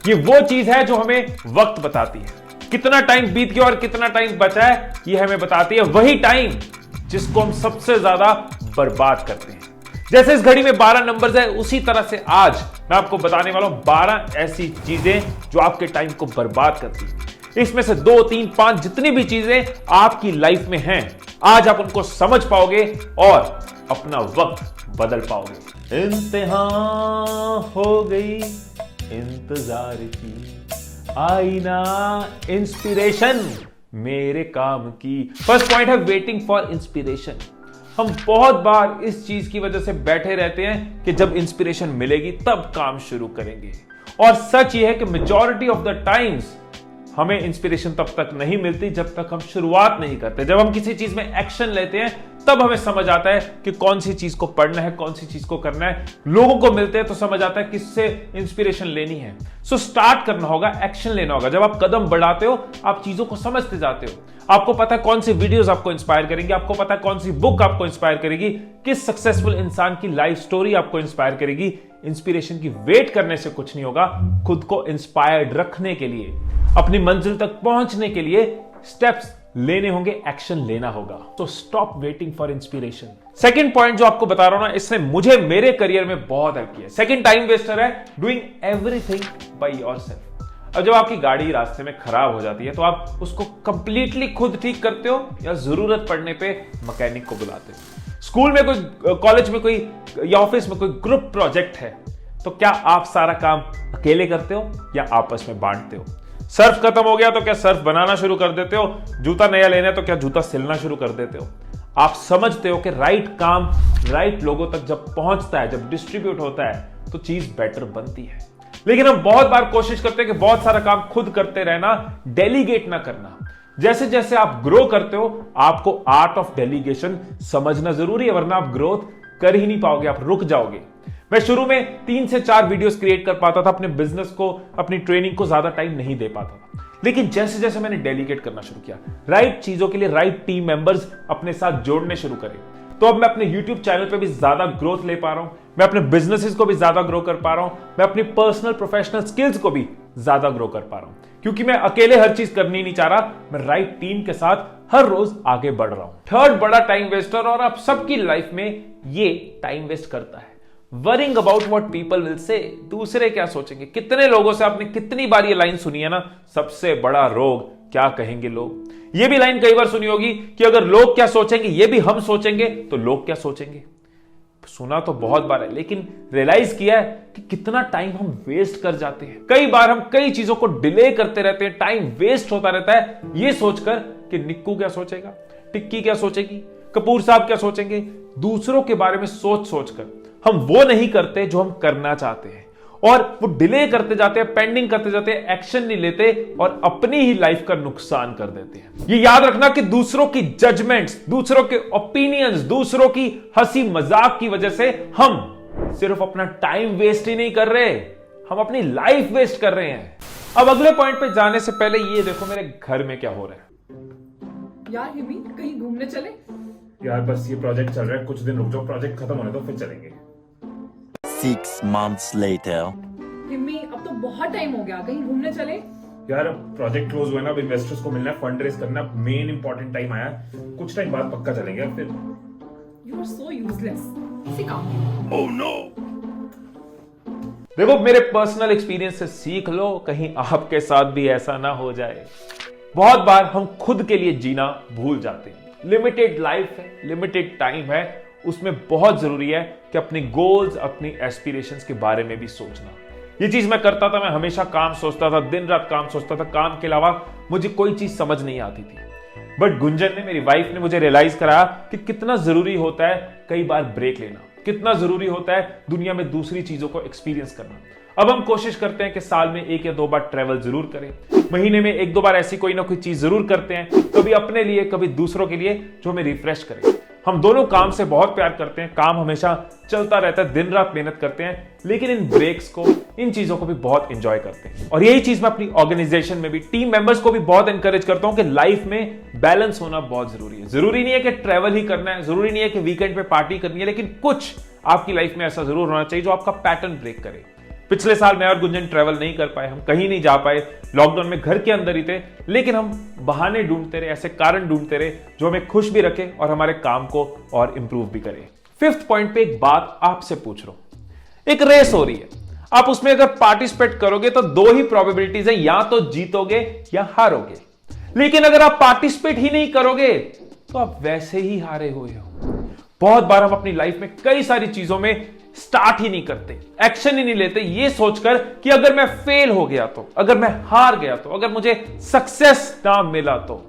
ये वो चीज है जो हमें वक्त बताती है, कितना टाइम बीत गया और कितना टाइम बचा है ये हमें बताती है। वही टाइम जिसको हम सबसे ज्यादा बर्बाद करते हैं। जैसे इस घड़ी में 12 नंबर्स है, उसी तरह से आज मैं आपको बताने वाला हूं 12 ऐसी चीजें जो आपके टाइम को बर्बाद करती है। इसमें से 2, 3, 5 जितनी भी चीजें आपकी लाइफ में हैं, आज आप उनको समझ पाओगे और अपना वक्त बदल पाओगे। इम्तिहान हो गई इंतजार की, आई ना इंस्पिरेशन मेरे काम की। फर्स्ट पॉइंट है वेटिंग फॉर इंस्पिरेशन। हम बहुत बार इस चीज की वजह से बैठे रहते हैं कि जब इंस्पिरेशन मिलेगी तब काम शुरू करेंगे, और सच यह है कि मेजॉरिटी ऑफ द टाइम्स हमें इंस्पिरेशन तब तक नहीं मिलती जब तक हम शुरुआत नहीं करते। जब हम किसी चीज में एक्शन लेते हैं तब हमें समझ आता है कि कौन सी चीज को पढ़ना है, कौन सी चीज को करना है। लोगों को मिलते हैं तो समझ आता है किससे इंस्पिरेशन लेनी है। सो स्टार्ट करना होगा, एक्शन लेना होगा। जब आप कदम बढ़ाते हो आप चीजों को समझते जाते हो। आपको पता है कौन सी वीडियोस आपको इंस्पायर करेंगी, आपको पता है कौन सी बुक आपको इंस्पायर करेगी, किस सक्सेसफुल इंसान की लाइफ स्टोरी आपको इंस्पायर करेगी। इंस्पिरेशन की वेट करने से कुछ नहीं होगा। खुद को इंस्पायर्ड रखने के लिए, अपनी मंजिल तक पहुंचने के लिए स्टेप्स लेने होंगे, एक्शन लेना होगा। तो stop waiting for inspiration. Second point जो आपको बता रहा हूं ना, इसने मुझे मेरे करियर में बहुत हेल्प किया। सेकंड टाइम वेस्टर है डूइंग एवरीथिंग बाय योरसेल्फ। अब जब आपकी गाड़ी रास्ते में खराब हो जाती है तो आप उसको कंप्लीटली खुद ठीक करते हो या जरूरत पड़ने पे मैकेनिक को बुलाते हो। स्कूल में कोई, कॉलेज में कोई या ऑफिस में कोई ग्रुप प्रोजेक्ट है तो क्या आप सारा काम अकेले करते हो या आपस में बांटते हो? सर्फ खत्म हो गया तो क्या सर्फ बनाना शुरू कर देते हो? जूता नया लेना है तो क्या जूता सिलना शुरू कर देते हो? आप समझते हो कि राइट काम राइट लोगों तक जब पहुंचता है, जब डिस्ट्रीब्यूट होता है तो चीज बेटर बनती है। लेकिन हम बहुत बार कोशिश करते हैं कि बहुत सारा काम खुद करते रहना, डेलीगेट ना करना। जैसे जैसे आप ग्रो करते हो आपको आर्ट ऑफ डेलीगेशन समझना जरूरी है, वरना आप ग्रोथ कर ही नहीं पाओगे, आप रुक जाओगे। मैं शुरू में 3 से 4 वीडियोस क्रिएट कर पाता था, अपने बिजनेस को, अपनी ट्रेनिंग को ज्यादा टाइम नहीं दे पाता था। लेकिन जैसे जैसे मैंने डेलीगेट करना शुरू किया, राइट चीजों के लिए राइट टीम मेंबर्स अपने साथ जोड़ने शुरू करे, तो अब मैं अपने यूट्यूब चैनल पे भी ज्यादा ग्रोथ ले पा रहा हूं, मैं अपने बिजनेसेस को भी ज्यादा ग्रो कर पा रहा हूं, मैं अपनी पर्सनल प्रोफेशनल स्किल्स को भी ज्यादा ग्रो कर पा रहा हूं। क्योंकि मैं अकेले हर चीज करनी नहीं चाह रहा, मैं राइट टीम के साथ हर रोज आगे बढ़ रहा हूं। थर्ड बड़ा टाइम वेस्टर, और आप सबकी लाइफ में ये टाइम वेस्ट करता है, worrying about what people will say. दूसरे क्या सोचेंगे। कितने लोगों से आपने कितनी बार ये लाइन सुनी है ना, सबसे बड़ा रोग क्या कहेंगे लोग। ये भी लाइन कई बार सुनी होगी कि अगर लोग क्या सोचेंगे ये भी हम सोचेंगे तो लोग क्या सोचेंगे। सुना तो बहुत बार है, लेकिन रियलाइज किया है कि कितना टाइम हम वेस्ट कर जाते हैं। कई बार हम कई चीजों को डिले करते रहते हैं, टाइम वेस्ट होता रहता है ये सोचकर कि निक्कू क्या सोचेगा, टिक्की क्या सोचेगी, कपूर साहब क्या सोचेंगे। दूसरों के बारे में सोच सोचकर हम वो नहीं करते जो हम करना चाहते हैं, और वो डिले करते जाते हैं, पेंडिंग करते जाते हैं, एक्शन नहीं लेते और अपनी ही लाइफ का नुकसान कर देते हैं। ये याद रखना कि दूसरों की जजमेंट्स, दूसरों के ओपिनियंस, दूसरों की हंसी मजाक की वजह से हम सिर्फ अपना टाइम वेस्ट ही नहीं कर रहे, हम अपनी लाइफ वेस्ट कर रहे हैं। अब अगले पॉइंट पे जाने से पहले ये देखो मेरे घर में क्या हो रहा है। यार हिमी, कहीं घूमने चले? यार बस ये प्रोजेक्ट चल रहा है, कुछ दिन रुक जाओ, प्रोजेक्ट खत्म होने दो फिर चलेंगे। 6 months later. हिमी, अब तो बहुत टाइम हो गया, कहीं घूमने चले? यार अब प्रोजेक्ट क्लोज हुआ है ना, अब इन्वेस्टर्स को मिलना है, फंड रेज करना, मेन इंपॉर्टेंट टाइम आया, कुछ टाइम बाद पक्का चलेंगे। फिर यू आर सो यूजलेस। किसी काम ओह नो। देखो मेरे पर्सनल एक्सपीरियंस से सीख लो, कहीं आपके साथ भी ऐसा ना हो जाए। बहुत बार हम खुद के लिए जीना भूल जाते हैं। लिमिटेड लाइफ है, लिमिटेड टाइम है, उसमें बहुत जरूरी है कि अपने गोल्स, अपनी एस्पिरेशंस के बारे में भी सोचना। ये चीज मैं करता था, मैं हमेशा काम सोचता था, दिन रात काम सोचता था, काम के अलावा मुझे कोई चीज समझ नहीं आती थी। बट गुंजन ने, मेरी वाइफ ने मुझे रियलाइज कराया कि कितना जरूरी होता है कई बार ब्रेक लेना, कितना जरूरी होता है दुनिया में दूसरी चीजों को एक्सपीरियंस करना। अब हम कोशिश करते हैं कि साल में 1 या 2 बार ट्रेवल जरूर करें, महीने में 1-2 बार ऐसी कोई ना कोई चीज जरूर करते हैं, कभी अपने लिए कभी दूसरों के लिए, जो हमें रिफ्रेश करे। हम दोनों काम से बहुत प्यार करते हैं, काम हमेशा चलता रहता है, दिन रात मेहनत करते हैं, लेकिन इन ब्रेक्स को, इन चीजों को भी बहुत एंजॉय करते हैं। और यही चीज मैं अपनी ऑर्गेनाइजेशन में भी टीम मेंबर्स को भी बहुत एनकरेज करता हूं कि लाइफ में बैलेंस होना बहुत जरूरी है। जरूरी नहीं है कि ट्रैवल ही करना है, जरूरी नहीं है कि वीकेंड पे पार्टी करनी है, लेकिन कुछ आपकी लाइफ में ऐसा जरूर होना चाहिए जो आपका पैटर्न ब्रेक करे। पिछले साल मैं और गुंजन ट्रैवल नहीं कर पाए, हम कहीं नहीं जा पाए, लॉकडाउन में घर के अंदर ही थे, लेकिन हम बहाने ढूंढते रहे, ऐसे कारण ढूंढते रहे जो हमें खुश भी रखे और हमारे काम को और इंप्रूव भी करे। फिफ्थ पॉइंट पे एक बात आपसे पूछ रहा हूं। एक रेस हो रही है, आप उसमें अगर पार्टिसिपेट करोगे तो दो ही प्रोबेबिलिटीज है, या तो जीतोगे या हारोगे। लेकिन अगर आप पार्टिसिपेट ही नहीं करोगे तो आप वैसे ही हारे हुए हो। बहुत बार हम अपनी लाइफ में कई सारी चीजों में स्टार्ट ही नहीं करते, एक्शन ही नहीं लेते, ये सोचकर कि अगर मैं फेल हो गया तो, अगर मैं हार गया तो, अगर मुझे सक्सेस ना मिला तो।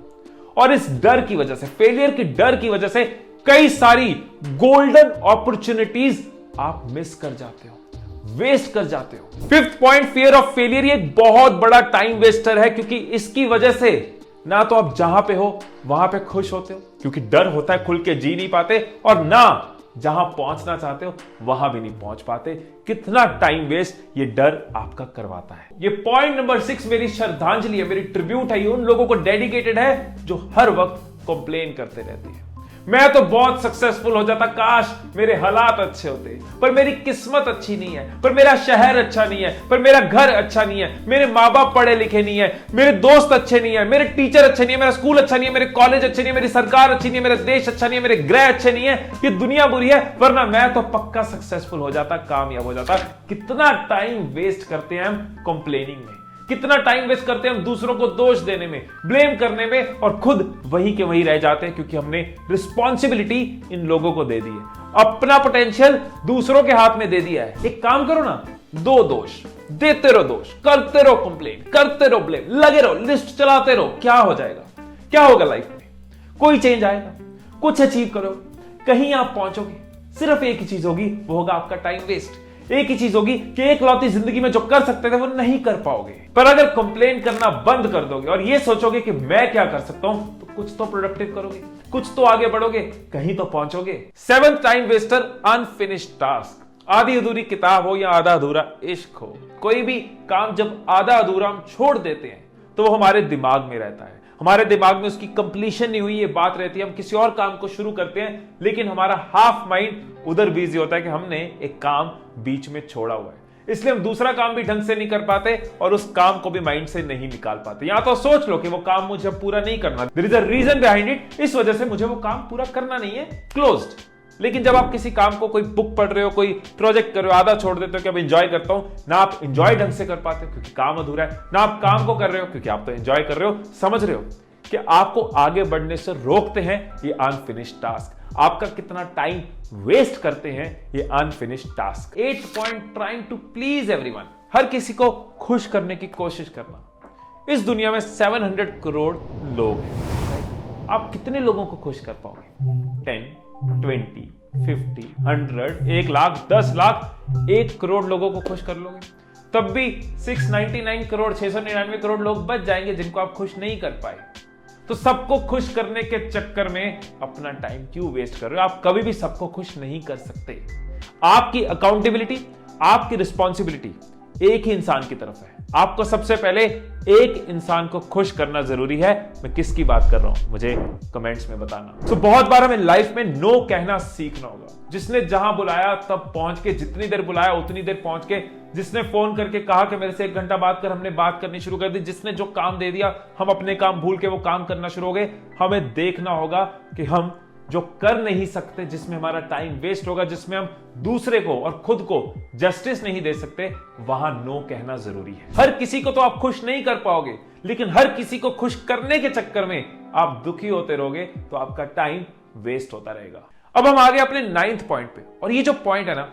और इस डर की वजह से, फेलियर की डर की वजह से कई सारी गोल्डन अपॉर्चुनिटीज आप मिस कर जाते हो, वेस्ट कर जाते हो। Fifth point, fear of failure, ये एक बहुत बड़ा टाइम वेस्टर है, क्योंकि इसकी वजह से ना तो आप जहां पे हो वहां पे खुश होते हो, क्योंकि डर होता है, खुल के जी नहीं पाते, और ना जहां पहुंचना चाहते हो वहां भी नहीं पहुंच पाते। कितना टाइम वेस्ट ये डर आपका करवाता है। ये पॉइंट नंबर 6 मेरी श्रद्धांजलि है, मेरी ट्रिब्यूट है, ये उन लोगों को डेडिकेटेड है जो हर वक्त कंप्लेन करते रहते हैं। मैं तो बहुत सक्सेसफुल हो जाता, काश मेरे हालात अच्छे होते, पर मेरी किस्मत अच्छी नहीं है, पर मेरा शहर अच्छा नहीं है, पर मेरा घर अच्छा नहीं है, मेरे माँ बाप पढ़े लिखे नहीं है, मेरे दोस्त अच्छे नहीं है, मेरे टीचर अच्छे नहीं है, मेरा स्कूल अच्छा नहीं है, मेरे कॉलेज अच्छे नहीं है, मेरी सरकार अच्छी नहीं है, मेरा देश अच्छा नहीं है, मेरे ग्रह अच्छे नहीं है, ये दुनिया बुरी है, वरना मैं तो पक्का सक्सेसफुल हो जाता, कामयाब हो जाता। कितना टाइम वेस्ट करते हैं हम कंप्लेनिंग में, कितना टाइम वेस्ट करते हैं हम दूसरों को दोष देने में, ब्लेम करने में, और खुद वही के वही रह जाते हैं, क्योंकि हमने रिस्पॉन्सिबिलिटी इन लोगों को दे दी है, अपना पोटेंशियल दूसरों के हाथ में दे दिया है। एक काम करो ना, दो दोष देते रहो, दोष करते रहो, कंप्लेन करते रहो, ब्लेम लगे रहो, लिस्ट चलाते रहो, क्या हो जाएगा? क्या होगा लाइफ में? कोई चेंज आएगा? कुछ अचीव करो, कहीं आप पहुंचोगे? सिर्फ एक ही चीज होगी, वो होगा आपका टाइम वेस्ट। एक ही चीज होगी कि एक लौती जिंदगी में जो कर सकते थे वो नहीं कर पाओगे। पर अगर कंप्लेन करना बंद कर दोगे और ये सोचोगे कि मैं क्या कर सकता हूं, तो कुछ तो प्रोडक्टिव करोगे, कुछ तो आगे बढ़ोगे, कहीं तो पहुंचोगे। Seventh time waster, unfinished task. आधी अधूरी किताब हो या आधा अधूरा इश्क हो, कोई भी काम जब आधा अधूरा हम छोड़ देते हैं तो वो हमारे दिमाग में रहता है, हमारे दिमाग में उसकी कंप्लीशन नहीं हुई ये बात रहती है। हम किसी और काम को शुरू करते हैं, लेकिन हमारा हाफ माइंड उधर बिजी होता है कि हमने एक काम बीच में छोड़ा हुआ है, इसलिए हम दूसरा काम भी ढंग से नहीं कर पाते और उस काम को भी माइंड से नहीं निकाल पाते। या तो सोच लो कि वो काम मुझे पूरा नहीं करना, there is a reason behind it, इस वजह से मुझे वो काम पूरा करना नहीं है, क्लोज्ड। लेकिन जब आप किसी काम को, कोई बुक पढ़ रहे हो, कोई प्रोजेक्ट कर रहे हो, आधा छोड़ देते हो कि अब एंजॉय करता हूं, ना आप एंजॉय ढंग से कर पाते हो क्योंकि काम अधूरा है, ना आप काम को कर रहे हो क्योंकि आप तो एंजॉय कर रहे हो। समझ रहे हो कि आपको आगे बढ़ने से रोकते हैं ये अनफिनिश्ड टास्क, आपका कितना टाइम वेस्ट करते हैं ये unfinished task. 8 point, trying to please everyone, हर किसी को खुश करने की कोशिश करना। इस दुनिया में 700 करोड़ लोग हैं, आप कितने लोगों को खुश कर पाओगे? 10, 20, 50, 100, 1 लाख, 10 लाख, 1 करोड़ लोगों को खुश कर लोगे? तब भी 699 करोड़, 699 करोड़ लोग बच जाएंगे जिनको आप खुश नहीं कर पाए। तो सबको खुश करने के चक्कर में अपना टाइम क्यों वेस्ट कर रहे हो? आप कभी भी सबको खुश नहीं कर सकते। आपकी अकाउंटेबिलिटी, आपकी रिस्पॉन्सिबिलिटी एक ही इंसान की तरफ है। आपको सबसे पहले एक इंसान को खुश करना जरूरी है। मैं किसकी बात कर रहा हूं मुझे कमेंट्स में बताना। तो बहुत बार हमें लाइफ में नो कहना सीखना होगा। जिसने जहां बुलाया तब पहुंच के, जितनी देर बुलाया उतनी देर पहुंच के, जिसने फोन करके कहा कि मेरे से 1 घंटा बात कर, हमने बात करनी शुरू कर दी, जिसने जो काम दे दिया हम अपने काम भूल के वो काम करना शुरू हो गए। हमें देखना होगा कि हम जो कर नहीं सकते, जिसमें हमारा टाइम वेस्ट होगा, जिसमें हम दूसरे को और खुद को जस्टिस नहीं दे सकते, वहां नो कहना जरूरी है। हर किसी को तो आप खुश नहीं कर पाओगे, लेकिन हर किसी को खुश करने के चक्कर में आप दुखी होते रहोगे तो आपका टाइम वेस्ट होता रहेगा। अब हम आगे अपने 9th पॉइंट पे, और ये जो पॉइंट है ना,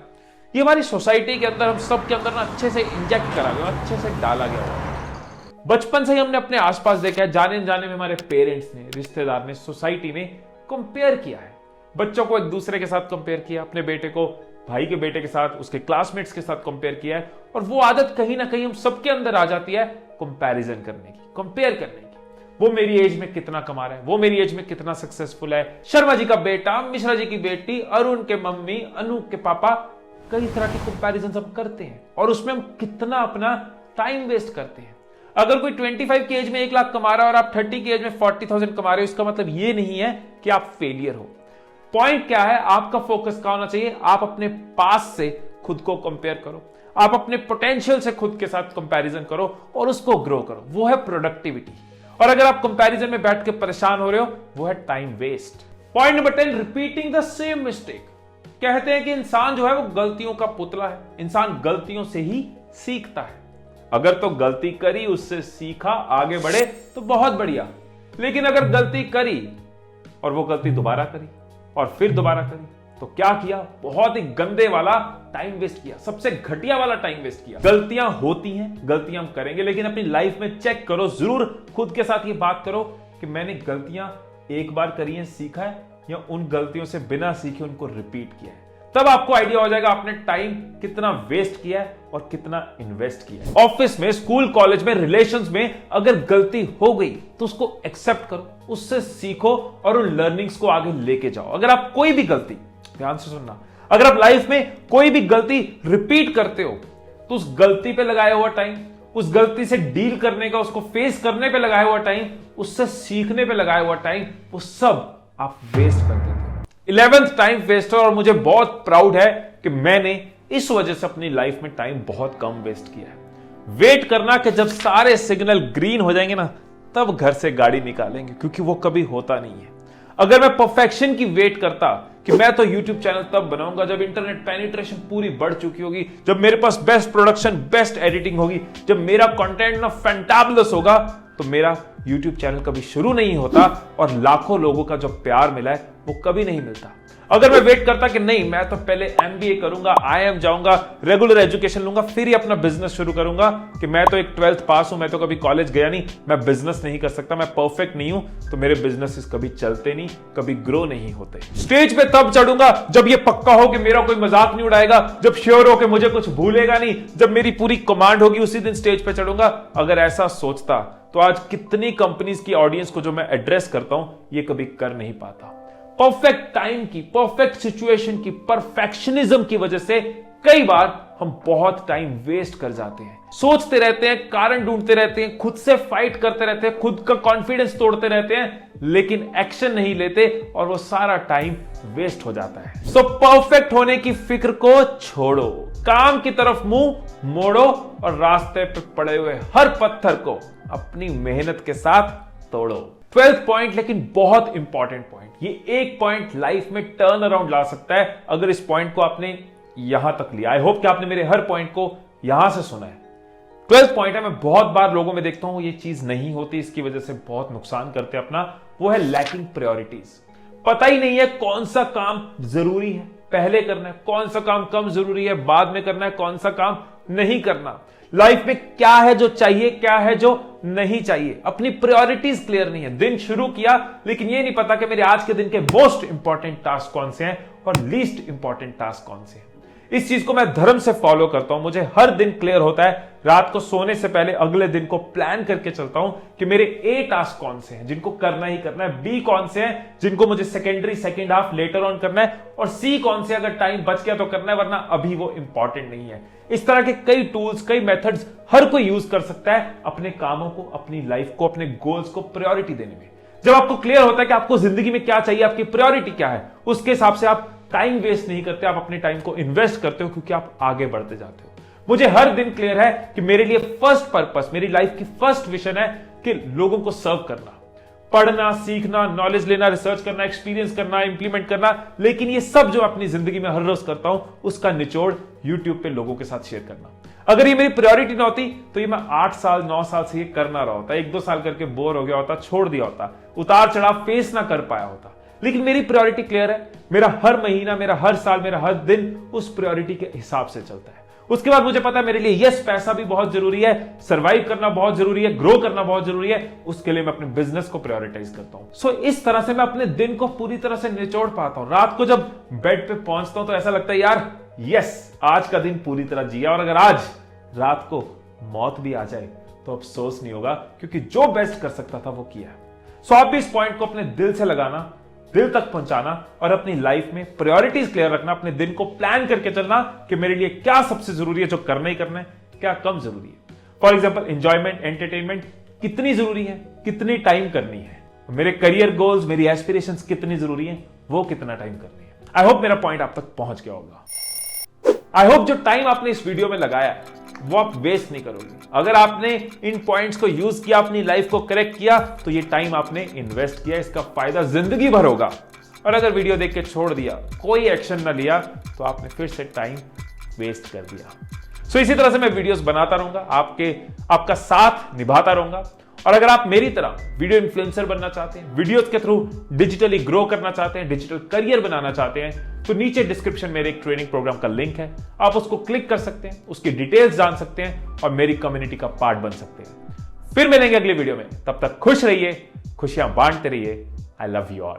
ये हमारी सोसाइटी के अंदर, हम सब के अंदर ना अच्छे से इंजेक्ट करा गया, अच्छे से डाला गया। बचपन से ही हमने अपने आसपास देखा है, जाने जाने में हमारे पेरेंट्स ने, रिश्तेदार ने, सोसाइटी में कंपेयर किया है। बच्चों को एक दूसरे के साथ कंपेयर किया, अपने बेटे को भाई के बेटे के साथ, उसके क्लासमेट्स के साथ कंपेयर किया है। और वो आदत कहीं ना कहीं हम सबके अंदर आ जाती है, कंपैरिजन करने की, कंपेयर करने की। वो मेरी एज में कितना कमा रहा है, वो मेरी एज में कितना सक्सेसफुल है, शर्मा जी का बेटा, मिश्रा जी की बेटी, अरुण के मम्मी, अनूप के पापा, कई तरह के कंपैरिजन हम करते हैं और उसमें हम कितना अपना टाइम वेस्ट करते हैं। अगर कोई 25 की एज में 1 लाख कमा रहा है और आप 30 की एज में 40,000 कमा रहे हो, इसका मतलब ये नहीं है कि आप फेलियर हो। पॉइंट क्या है, आपका फोकस क्या होना चाहिए? आप अपने पास से खुद को कंपेयर करो, आप अपने पोटेंशियल से खुद के साथ कंपैरिजन करो और उसको ग्रो करो, वो है प्रोडक्टिविटी। और अगर आप कंपैरिजन में बैठ के परेशान हो रहे हो, वो है time waste. Point number 10, repeating the same mistake. कहते हैं कि इंसान जो है वो गलतियों का पुतला है, इंसान गलतियों से ही सीखता है। अगर तो गलती करी, उससे सीखा, आगे बढ़े तो बहुत बढ़िया। लेकिन अगर गलती करी और वो गलती दोबारा करी और फिर दोबारा करी, तो क्या किया? बहुत ही गंदे वाला टाइम वेस्ट किया, सबसे घटिया वाला टाइम वेस्ट किया। गलतियां होती हैं, गलतियां हम करेंगे, लेकिन अपनी लाइफ में चेक करो, जरूर खुद के साथ ये बात करो कि मैंने गलतियां एक बार करी हैं, सीखा है, या उन गलतियों से बिना सीखे उनको रिपीट किया है। तब आपको आइडिया हो जाएगा आपने टाइम कितना वेस्ट किया है और कितना इन्वेस्ट किया है। ऑफिस में, स्कूल, कॉलेज में, रिलेशंस में अगर गलती हो गई तो उसको एक्सेप्ट करो, उससे सीखो और उन लर्निंग्स को आगे लेके जाओ। अगर आप कोई भी गलती, ध्यान से सुनना, अगर आप लाइफ में कोई भी गलती रिपीट करते हो तो उस गलती पे लगाया हुआ टाइम, उस गलती से डील करने का, उसको फेस करने पे लगाया हुआ टाइम, उससे सीखने पे लगाया हुआ टाइम, वो सब आप वेस्ट कर देते हो। 11th टाइम वेस्टर, और मुझे बहुत प्राउड है कि मैंने इस वजह से अपनी लाइफ में टाइम बहुत कम वेस्ट किया है। वेट करना कि जब सारे सिग्नल ग्रीन हो जाएंगे ना, तब घर से गाड़ी निकालेंगे, क्योंकि वो कभी होता नहीं है। अगर मैं परफेक्शन की वेट करता कि मैं तो YouTube चैनल तब बनाऊंगा जब इंटरनेट पेनिट्रेशन पूरी बढ़ चुकी होगी, जब मेरे पास बेस्ट प्रोडक्शन, बेस्ट एडिटिंग होगी, जब मेरा कंटेंट ना फैंटाबुलस होगा, तो मेरा YouTube चैनल कभी शुरू नहीं होता और लाखों लोगों का जो प्यार मिला है वो कभी नहीं मिलता। अगर मैं वेट करता कि नहीं, मैं तो पहले MBA करूंगा, IIM जाऊंगा, रेगुलर एजुकेशन लूंगा, फिर ही अपना बिजनेस शुरू करूंगा, कि मैं तो एक 12th पास हूं, मैं तो कभी कॉलेज गया नहीं, मैं बिजनेस नहीं कर सकता, मैं परफेक्ट नहीं हूं, तो मेरे बिजनेसेस कभी चलते नहीं, कभी ग्रो नहीं होते। स्टेज पे तब चढ़ूंगा जब ये पक्का हो कि मेरा कोई मजाक नहीं उड़ाएगा, जब श्योर हो कि मुझे कुछ भूलेगा नहीं, जब मेरी पूरी कमांड होगी, उसी दिन स्टेज पे चढ़ूंगा। अगर ऐसा सोचता तो आज कितनी कंपनीज की ऑडियंस को जो मैं एड्रेस करता हूं, ये कभी कर नहीं पाता। परफेक्ट टाइम की, परफेक्ट सिचुएशन की, परफेक्शनिज्म की वजह से कई बार हम बहुत टाइम वेस्ट कर जाते हैं। सोचते रहते हैं, कारण ढूंढते रहते हैं, खुद से फाइट करते रहते हैं, खुद का कॉन्फिडेंस तोड़ते रहते हैं, लेकिन एक्शन नहीं लेते और वो सारा टाइम वेस्ट हो जाता है। सो परफेक्ट होने की फिक्र को छोड़ो, काम की तरफ मुंह मोड़ो और रास्ते पे पड़े हुए हर पत्थर को अपनी मेहनत के साथ तोड़ो। 12th पॉइंट, लेकिन बहुत इंपॉर्टेंट पॉइंट, ये एक पॉइंट लाइफ में टर्न अराउंड ला सकता है अगर इस पॉइंट को आपने यहां तक लिया। आई होप कि आपने मेरे हर पॉइंट को यहां से सुना है। 12th पॉइंट है, मैं बहुत बार लोगों में देखता हूं ये चीज नहीं होती, इसकी वजह से बहुत नुकसान करते हैं अपना, वो है लैकिंग प्रायोरिटीज। पता ही नहीं है कौन सा काम जरूरी है, पहले करना है, कौन सा काम कम जरूरी है, बाद में करना है, कौन सा काम नहीं करना। लाइफ में क्या है जो चाहिए, क्या है जो नहीं चाहिए, अपनी प्रायोरिटीज क्लियर नहीं है। दिन शुरू किया लेकिन ये नहीं पता कि मेरे आज के दिन के मोस्ट इंपॉर्टेंट टास्क कौन से हैं और लीस्ट इंपॉर्टेंट टास्क कौन से हैं। इस चीज को मैं धर्म से फॉलो करता हूं, मुझे हर दिन क्लियर होता है। रात को सोने से पहले अगले दिन को प्लान करके चलता हूं कि मेरे ए टास्क कौन से हैं जिनको करना ही करना है, बी कौन से हैं जिनको मुझे secondary, second half, later on करना है, और सी कौन से अगर टाइम बच गया तो करना है, वरना अभी वो इंपॉर्टेंट नहीं है। इस तरह के कई टूल्स, कई मेथड्स हर कोई यूज कर सकता है अपने कामों को, अपनी लाइफ को, अपने गोल्स को प्रायोरिटी देने में। जब आपको क्लियर होता है कि आपको जिंदगी में क्या चाहिए, आपकी प्रायोरिटी क्या है, उसके हिसाब से आप टाइम वेस्ट नहीं करते, आप अपने टाइम को इन्वेस्ट करते हो, क्योंकि आप आगे बढ़ते जाते हो। मुझे हर दिन क्लियर है कि मेरे लिए फर्स्ट पर्पस, मेरी लाइफ की फर्स्ट विजन है कि लोगों को सर्व करना, पढ़ना, सीखना, नॉलेज लेना, रिसर्च करना, एक्सपीरियंस करना, इंप्लीमेंट करना। लेकिन ये सब जो अपनी जिंदगी में हर रोज करता हूं, उसका निचोड़ यूट्यूब पे लोगों के साथ शेयर करना। अगर ये मेरी प्रायोरिटी ना होती तो ये मैं 8 साल 9 साल से ये करना रहा होता, 1-2 साल करके बोर हो गया होता, छोड़ दिया होता, उतार चढ़ाव फेस ना कर पाया होता। लेकिन मेरी प्रायोरिटी क्लियर है, मेरा हर महीना, मेरा हर साल, मेरा हर दिन उस प्रायोरिटी के हिसाब से चलता है। उसके बाद मुझे पता है मेरे लिए यस, पैसा भी बहुत जरूरी है, सरवाइव करना बहुत जरूरी है, ग्रो करना बहुत जरूरी है, उसके लिए मैं अपने बिजनेस को प्रायोरिटाइज करता हूं। सो इस तरह से मैं अपने दिन को पूरी तरह से निचोड़ पाता हूं। रात को जब बेड पे पहुंचता हूं तो ऐसा लगता है यार यस, आज का दिन पूरी तरह जिया, और अगर आज रात को मौत भी आ जाए तो अफसोस नहीं होगा, क्योंकि जो बेस्ट कर सकता था वो किया। सो आप भी इस पॉइंट को अपने दिल से लगाना, दिल तक पहुंचाना और अपनी लाइफ में प्रायोरिटीज क्लियर रखना, अपने दिन को प्लान करके चलना कि मेरे लिए क्या सबसे जरूरी है, जो करना ही करना है, क्या कम जरूरी है। फॉर एग्जाम्पल, एंजॉयमेंट, एंटरटेनमेंट कितनी जरूरी है, कितनी टाइम करनी है, मेरे करियर गोल्स, मेरी एस्पिरेशंस कितनी जरूरी है, वो कितना टाइम करनी है। आई होप मेरा पॉइंट आप तक पहुंच गया होगा। आई होप जो टाइम आपने इस वीडियो में लगाया है वो आप वेस्ट नहीं करोगे। अगर आपने इन पॉइंट्स को यूज किया, अपनी लाइफ को करेक्ट किया, तो ये टाइम आपने इन्वेस्ट किया, इसका फायदा जिंदगी भर होगा। और अगर वीडियो देख के छोड़ दिया, कोई एक्शन ना लिया, तो आपने फिर से टाइम वेस्ट कर दिया। सो इसी तरह से मैं वीडियोस बनाता रहूंगा, आपका साथ निभाता रहूंगा। और अगर आप मेरी तरह वीडियो इन्फ्लुएंसर बनना चाहते हैं, वीडियोस के थ्रू डिजिटली ग्रो करना चाहते हैं, डिजिटल करियर बनाना चाहते हैं, तो नीचे डिस्क्रिप्शन में एक ट्रेनिंग प्रोग्राम का लिंक है, आप उसको क्लिक कर सकते हैं, उसकी डिटेल्स जान सकते हैं और मेरी कम्युनिटी का पार्ट बन सकते हैं। फिर मिलेंगे अगले वीडियो में, तब तक खुश रहिए, खुशियां बांटते रहिए। I love you all.